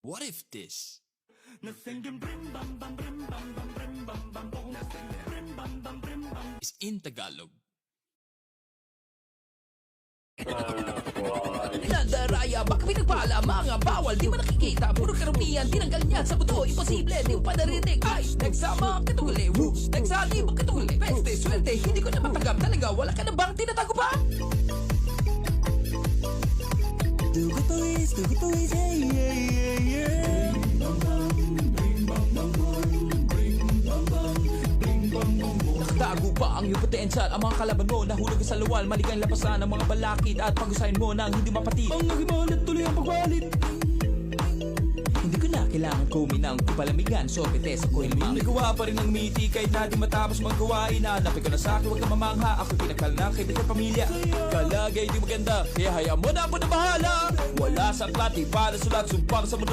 What if this is in Tagalog? Nandaraya, baka pinagpala, mga bawal, di mo nakikita. Puro karumihan, tinanggal niya sa buto. Imposible, di mo pa narinig. Ay, nagsama, katuli, woo. Nagsali mo, katuli, peste, swerte. Hindi ko na matanggap talaga, wala ka na bang tinatago pa? Dugutuis, yeah, yeah, yeah, yeah. Nakatago pa ang iyong potential. Ang mga kalaban mo, nahulog sa luwal. Maligang lapasan ang mga balakid at pag-usahin mo nang hindi mapatid. Ang nagibalit, tuloy ang pagbalit. Hindi ko na kailangan kuminang kupalamigan. Sorbete sa kuhilmang. Nagawa pa rin ng miti kahit na di matapos magawain. Hanapin ko na sa akin, huwag ka mamangha. Ako'y pinagkal na kaibigan pamilya. Kalagay di maganda, kaya hayaan mo na ako na bahala. Wala sa klati para sulat, sumpang sa mundo.